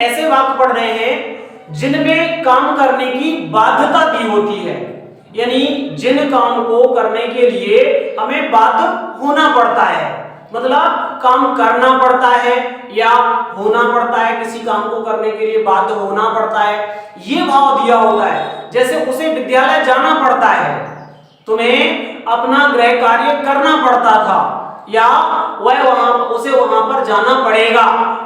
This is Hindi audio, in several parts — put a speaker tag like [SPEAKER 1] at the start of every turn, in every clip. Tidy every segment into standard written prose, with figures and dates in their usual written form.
[SPEAKER 1] ऐसे वाक्य पढ़ रहे हैं जिनमें काम करने की बाध्यता दी होती है, यानी जिन काम को करने के लिए हमें बाध्य होना पड़ता है, मतलब काम करना पड़ता है या होना पड़ता है, किसी काम को करने के लिए बाध्य होना पड़ता है, ये भाव दिया होता है। जैसे उसे विद्यालय जाना पड़ता है, तुम्हें अपना गृह कार्य करना पड़ता था या उसे वहां पर जाना पड़ेगा।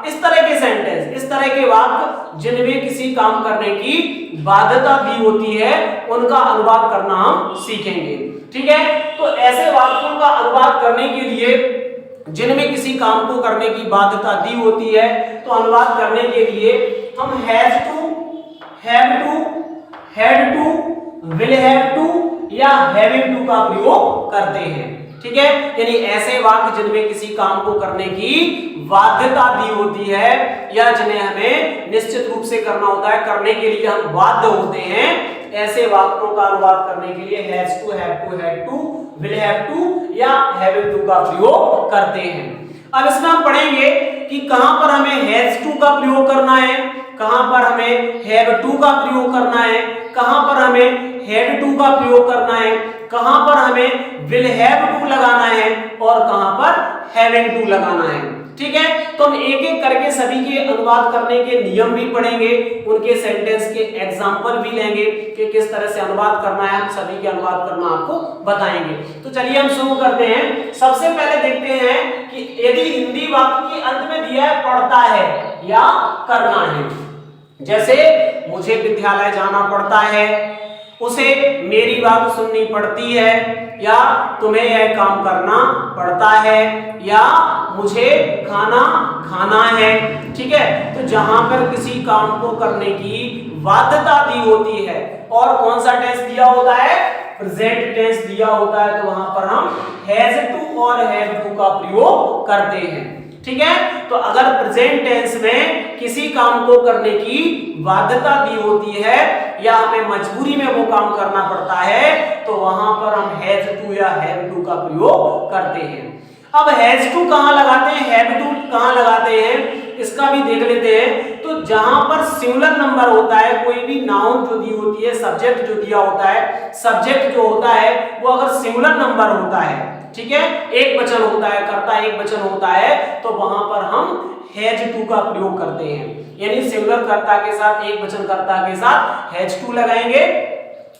[SPEAKER 1] इस तरह के सेंटेंस, इस तरह के वाक्य जिनमें किसी काम करने की बाध्यता दी होती है, उनका अनुवाद करना हम सीखेंगे। ठीक है, तो ऐसे वाक्यों का अनुवाद करने के लिए जिनमें किसी काम को करने की बाध्यता दी होती है, तो अनुवाद करने के लिए हम has to, have to, had to, will have to या हैविंग टू का प्रयोग करते हैं। ठीक है, यानी ऐसे वाक्य जिनमें किसी काम को करने की बाध्यता दी होती है या जिन्हें हमें निश्चित रूप से करना होता है, करने के लिए हम बाध्य होते हैं, ऐसे वाक्यों का अनुवाद करने के लिए has to, have to, had to, will have to या हैविंग टू का प्रयोग करते हैं। अब इसमें हम पढ़ेंगे कि कहां पर हमें हैज टू का प्रयोग करना है, कहां पर हमें हैव टू का प्रयोग करना है, कहां पर हमें हैड टू का प्रयोग करना है, कहां पर हमें विल हैव टू लगाना है और कहां पर हैविंग टू लगाना है। ठीक है, तो हम एक एक करके सभी के अनुवाद करने के नियम भी पढ़ेंगे, उनके सेंटेंस के एग्जांपल भी लेंगे कि किस तरह से अनुवाद करना है, हम सभी के अनुवाद करना आपको बताएंगे। तो चलिए हम शुरू करते हैं। सबसे पहले देखते हैं कि यदि हिंदी वाक्य के अंत में दिया है पढ़ता है या करना है, जैसे मुझे विद्यालय जाना पड़ता है, उसे मेरी बात सुननी पड़ती है, या तुम्हें यह काम करना पड़ता है, या मुझे खाना खाना है। ठीक है, तो जहां पर किसी काम को करने की बाध्यता दी होती है और कौन सा टेंस दिया होता है, प्रेजेंट टेंस दिया होता है, तो वहां पर हम हैज टू और हैव टू का प्रयोग करते हैं। ठीक है, तो अगर प्रेजेंट टेंस में किसी काम को करने की बाध्यता दी होती है या हमें मजबूरी में वो काम करना पड़ता है, तो वहां पर हम हैज टू या हैव टू का प्रयोग करते हैं। अब हैज टू कहां लगाते हैं, हैव टू कहां लगाते हैं, इसका भी देख लेते हैं। तो जहां पर सिंगुलर नंबर होता है, कोई भी नाउन जो दी होती है, सब्जेक्ट जो दिया होता है, सब्जेक्ट जो होता है वो अगर सिंगुलर नंबर होता है, ठीक है, एक वचन होता है, कर्ता एक वचन होता है, तो वहां पर हम हैज टू का प्रयोग करते हैं, यानी सिंगुलर कर्ता के साथ एक वचन कर्ता के साथ हैज टू लगाएंगे।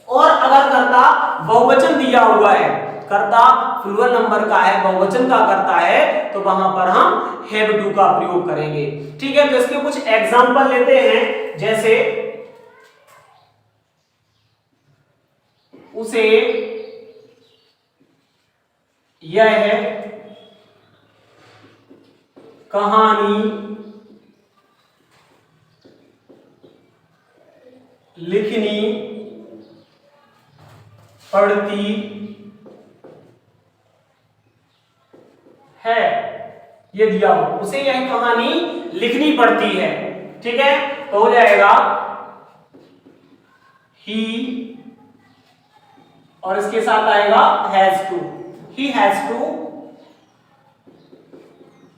[SPEAKER 1] और अगर कर्ता बहुवचन दिया हुआ है, कर्ता प्लूरल नंबर का है, बहुवचन का कर्ता है, तो वहां पर हम हैव टू का प्रयोग करेंगे। ठीक है, तो इसके कुछ एग्जांपल लेते हैं, जैसे उसे यह कहानी लिखनी पड़ती है, ये दिया हो, उसे यह कहानी लिखनी पड़ती है। ठीक है, तो हो जाएगा ही और इसके साथ आएगा has to, he has to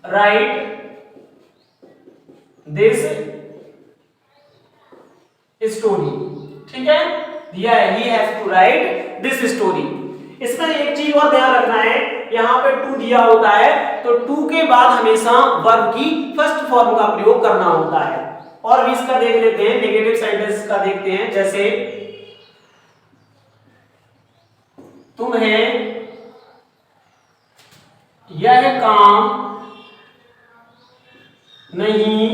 [SPEAKER 1] write this story। ठीक है, दिया है he has to write this story। इसमें एक चीज और ध्यान रखना है, यहां पे टू दिया होता है, तो टू के बाद हमेशा वर्ब की फर्स्ट फॉर्म का प्रयोग करना होता है। और भी इसका देख लेते हैं, नेगेटिव सेंटेंस का देखते हैं, जैसे तुम्हें यह काम नहीं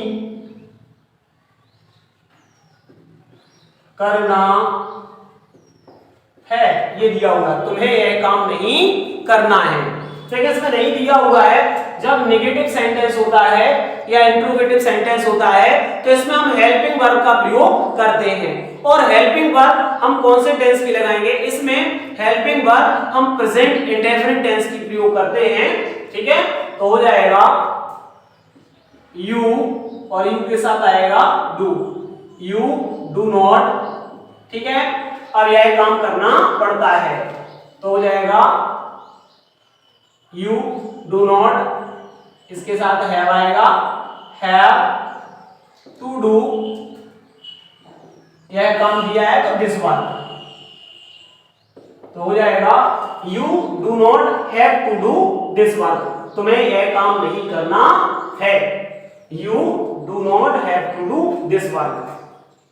[SPEAKER 1] करना है, ये दिया हुआ है, तुम्हें यह काम नहीं करना है। ठीक है, इसमें नहीं दिया हुआ है, जब नेगेटिव सेंटेंस होता है या इंट्रोगेटिव सेंटेंस होता है, तो इसमें हम हेल्पिंग वर्ब का प्रयोग करते हैं। और हेल्पिंग वर्ब हम कौन से टेंस की लगाएंगे, इसमें हेल्पिंग वर्ब हम प्रेजेंट इंडेफिनिट टेंस की प्रयोग करते हैं। ठीक है, तो हो जाएगा यू और यू के साथ आएगा डू, यू डू नॉट। ठीक है, अब यह काम करना पड़ता है, तो हो जाएगा यू डू नॉट, इसके साथ हैव आएगा, हैव टू डू, यह काम दिया है तो दिस वर्क, तो हो जाएगा you do not have to do this work, तुम्हें यह काम नहीं करना है, you do not have to do this work.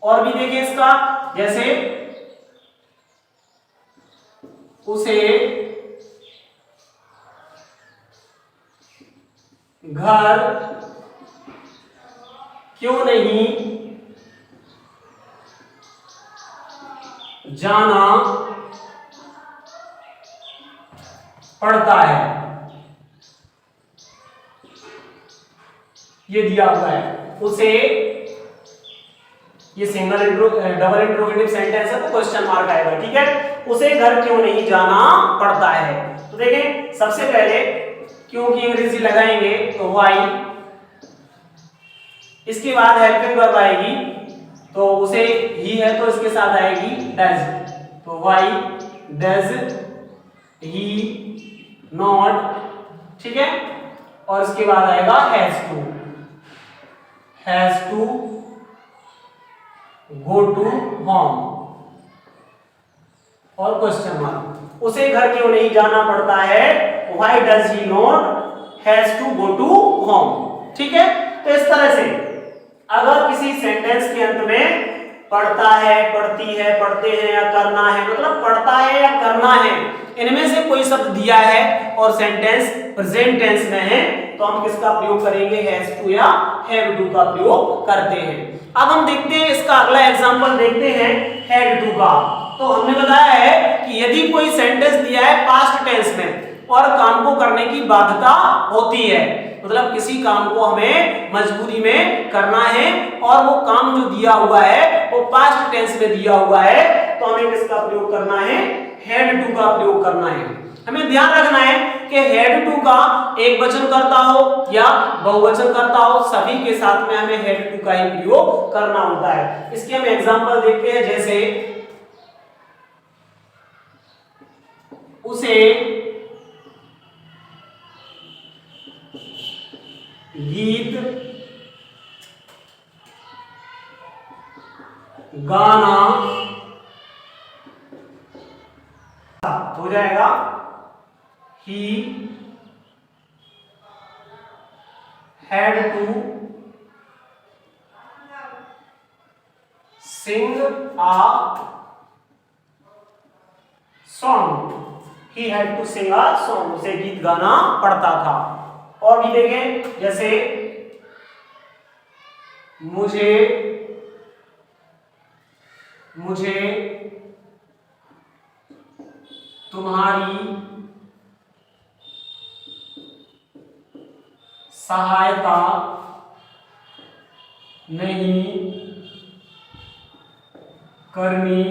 [SPEAKER 1] और भी देखिए इसका, जैसे उसे घर क्यों नहीं जाना पड़ता है, ये दिया हुआ है उसे, ये सिंगल डबल इंट्रोगेटिव सेंटेंस है तो क्वेश्चन मार्क आएगा, ठीक है। उसे घर क्यों नहीं जाना पड़ता है, तो देखें सबसे पहले क्यों की अंग्रेजी लगाएंगे तो व्हाई, इसके बाद हेल्पिंग वर्ब आएगी तो उसे ही है तो इसके साथ आएगी डज, तो व्हाई डज ही नॉट, ठीक है। और इसके बाद आएगा has to go to home और क्वेश्चन मार्क, उसे घर क्यों नहीं जाना पड़ता है, why does he not has to go to home, ठीक है। तो इस तरह से अगर किसी सेंटेंस के अंत में पढ़ता है, पढ़ती है, पढ़ते हैं या करना है, मतलब पढ़ता है या करना है, इनमें से कोई शब्द दिया है और सेंटेंस प्रेजेंट टेंस में है तो हम किसका प्रयोग करेंगे, हैज टू या हैव टू का प्रयोग करते हैं। अब हम देखते हैं इसका अगला एग्जांपल देखते हैं हैड टू का। तो हमने बताया है कि यदि कोई सेंटेंस दिया है पास्ट टेंस में और काम को करने की बाध्यता होती है, मतलब किसी काम को हमें मजबूरी में करना है और वो काम जो दिया हुआ है वो पास्ट टेंस में दिया हुआ है, तो हमें किसका प्रयोग करना है, हैड टू का प्रयोग करना है। हमें ध्यान रखना है कि हैड टू का एक वचन करता हो या बहुवचन करता हो, सभी के साथ में हमें हैड टू का ही प्रयोग करना होता है। इसके हम एग्जांपल देखते हैं, जैसे उसे गीत गाना हो जाएगा, he had to sing a song, he had to sing a song, उसे गीत गाना पड़ता था। और भी देखें, जैसे मुझे तुम्हारी सहायता नहीं करनी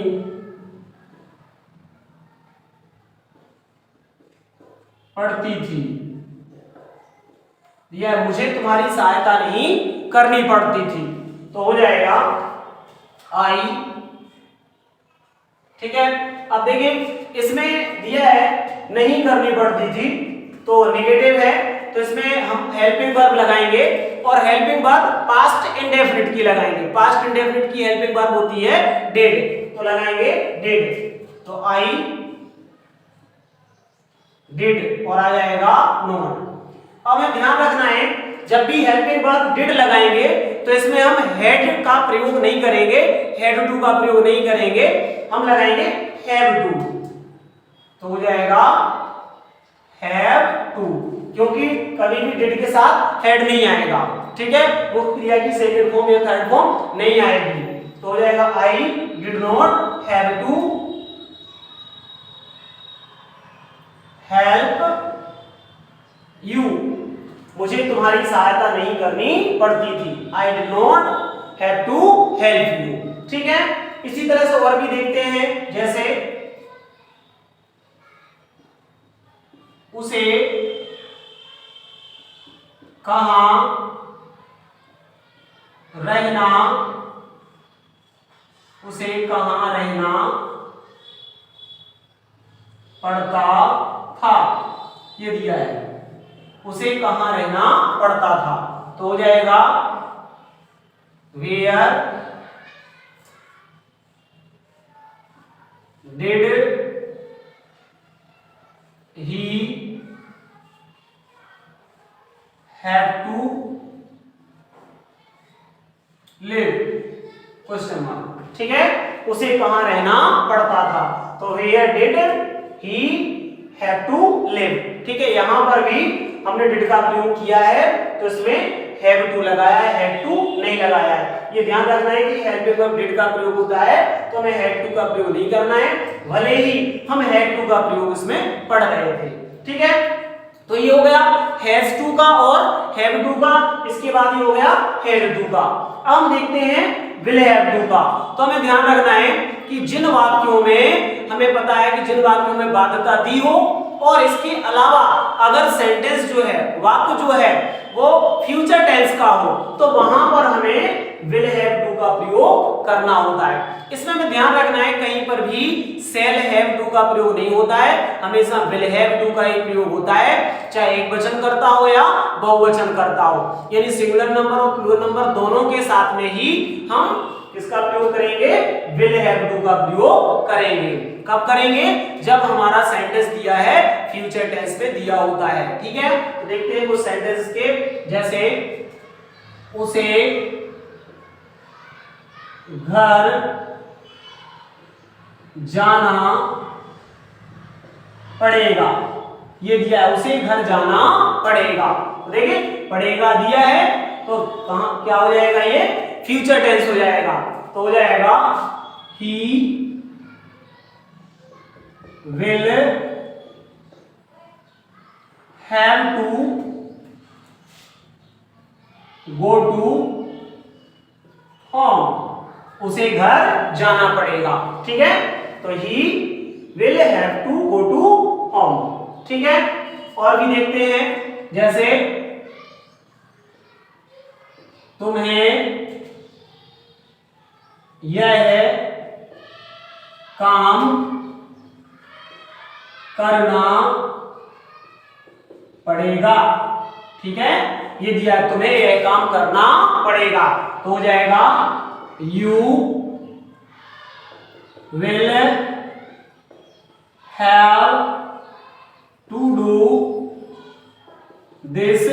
[SPEAKER 1] पड़ती थी, या मुझे तुम्हारी सहायता नहीं करनी पड़ती थी, तो हो जाएगा आई, ठीक है। अब देखिए इसमें दिया है नहीं करनी पड़ती थी तो नेगेटिव है, तो इसमें हम हेल्पिंग वर्ब लगाएंगे और हेल्पिंग वर्ब पास्ट इंडेफिनिट की लगाएंगे। पास्ट इंडेफिनिट की हेल्पिंग वर्ब होती है डिड, तो लगाएंगे डिड, तो आई डिड और आ जाएगा नॉट। अब हमें ध्यान रखना है जब भी हेल्पिंग वर्ब डिड लगाएंगे तो इसमें हम हैड का प्रयोग नहीं करेंगे, हैड टू का प्रयोग नहीं करेंगे, हम लगाएंगे हैव टू, तो हो जाएगा हैव टू, क्योंकि कभी भी डिड के साथ हैड नहीं आएगा, ठीक है। वो क्रिया की सेकंड फॉर्म या थर्ड फॉर्म नहीं आएगी, तो हो जाएगा I did not have to help you, मुझे तुम्हारी सहायता नहीं करनी पड़ती थी, I did not have to help you, ठीक है। इसी तरह से और भी देखते हैं, जैसे उसे कहां रहना, उसे कहां रहना पड़ता था, ये दिया है, उसे कहां रहना पड़ता था, तो हो जाएगा where did he have to live, question mark. ठीक है, उसे कहां रहना पड़ता था, तो where did he have to live. ठीक है, यहां पर भी हमने डिड का प्रयोग किया है, तो इसमें हैव टू लगाया है, हैव टू नहीं लगाया है। ये ध्यान रखना है कि हैव टू का डिड का प्रयोग होता है तो हमें हैव टू का प्रयोग नहीं करना है, भले ही हम हैव टू का प्रयोग इसमें पढ़ रहे थे। ठीक है, तो ये हो गया हैज टू का और हैव टू का। इसके बाद ये हो गया हैड टू का। अब हम देखते हैं विल हैव टू का। तो हमें ध्यान रखना है कि जिन वाक्यों में हमें पता है कि जिन वाक्यों में बाध्यता दी हो और इसके अलावा अगर सेंटेंस जो है, वाक्य जो है वो फ्यूचर टेंस का हो, तो वहां पर हमें विल हैव टू का प्रयोग करना होता है। इसमें हमें ध्यान रखना है कहीं पर भी शैल हैव टू का प्रयोग नहीं होता है, हमेशा विल हैव टू का ही प्रयोग होता है, चाहे एक वचन करता हो या बहुवचन करता हो। यानी सिंगुलर नंबर और प्लूरल नंबर दोनों के साथ में ही हम किसका प्रयोग करेंगे, विल हैव टू का प्रयोग करेंगे। कब करेंगे, जब हमारा सेंटेंस दिया है फ्यूचर टेंस में दिया होता है। ठीक है, तो देखते हैं कुछ सेंटेंस के, जैसे उसे घर जाना पड़ेगा, ये दिया है, उसे घर जाना पड़ेगा। तो देखिए पड़ेगा दिया है, तो कहां क्या हो जाएगा, ये फ्यूचर टेंस हो जाएगा, तो हो जाएगा he will have to go to home, उसे घर जाना पड़ेगा। ठीक है, तो he will have to go to home. ठीक है, और भी देखते हैं, जैसे तुम्हें यह काम करना पड़ेगा। ठीक है, ये दिया है, तुम्हें यह काम करना पड़ेगा, तो हो जाएगा you will have to do this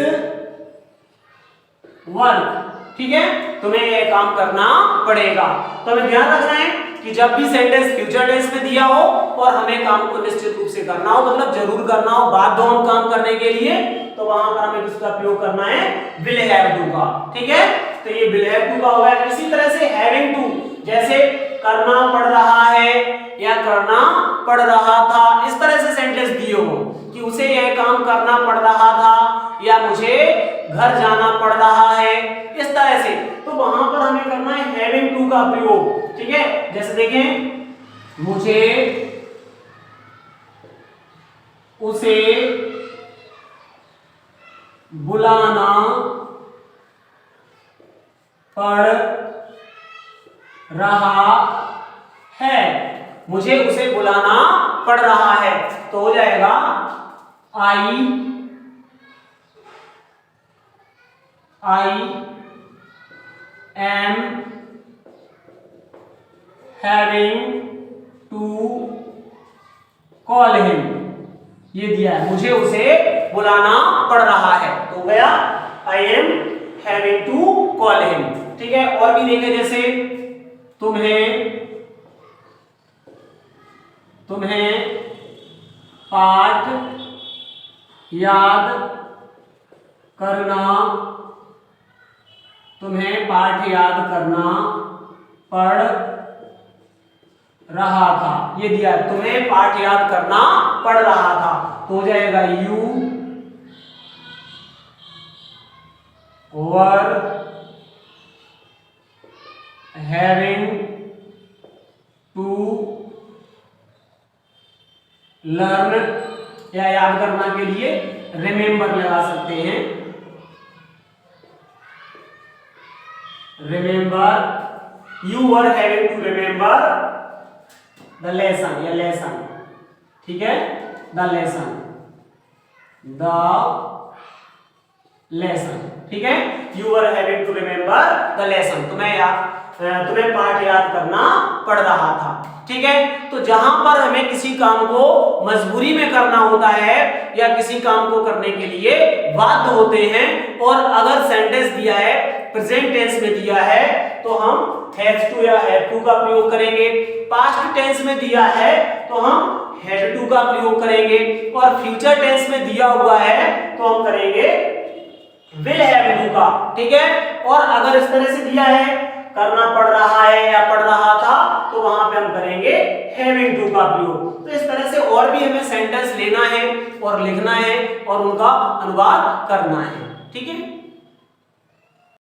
[SPEAKER 1] work. ठीक है, तुम्हें यह काम करना पड़ेगा। तो हमें ध्यान रखना है कि जब भी सेंटेंस फ्यूचर टेंस में दिया हो और हमें काम को निश्चित रूप से करना हो, मतलब जरूर करना हो, बाध्य हो हम काम करने के लिए, तो वहां पर हमें किसका प्रयोग करना है, विल हैव टू का। ठीक है, तो ये विल हैव टू का हो गया। इसी तरह से हैविंग टू, जैसे करना पड़ रहा है या करना पड़ रहा था, इस तरह से सेंटेंस दिए हो कि उसे यह काम करना पड़ रहा था या मुझे घर जाना पड़ रहा है, इस तरह से, तो वहां पर हमें करना है हैविंग टू का प्रयोग। ठीक है, जैसे देखें, मुझे उसे बुलाना पड़ रहा है, मुझे उसे बुलाना पड़ रहा है, तो हो जाएगा I am having to call him, ये दिया है, मुझे उसे बुलाना पड़ रहा है, तो हो गया I am having to call him. ठीक है, और भी देखें, जैसे तुम्हें पाठ याद करना पड़ रहा था, ये दिया है, तुम्हें पाठ याद करना पड़ रहा था, तो हो जाएगा you were having to learn, या याद करना के लिए रिमेंबर लगा सकते हैं, remember, you were having to remember the lesson, या लेसन। ठीक है, द लेसन, द लेसन। ठीक है, you are having to remember the lesson, तुम्हें पाठ याद करना पड़ रहा था। ठीक है, तो जहां पर हमें किसी काम को मजबूरी में करना होता है या किसी काम को करने के लिए बाध्य होते हैं, और अगर सेंटेंस दिया है प्रेजेंट टेंस में दिया है तो हम हैव टू या हैव टू का प्रयोग करेंगे, पास्ट टेंस में दिया है तो हम हैड टू का प्रयोग करेंगे, और फ्यूचर टेंस में दिया हुआ है तो हम करेंगे विल हैव टू का। ठीक है, और अगर इस तरह से दिया है करना पड़ रहा है या पड़ रहा था तो वहां पे हम करेंगे हैविंग टू का प्रयोग। तो इस तरह से और भी हमें सेंटेंस लेना है और लिखना है और उनका अनुवाद करना है। ठीक है।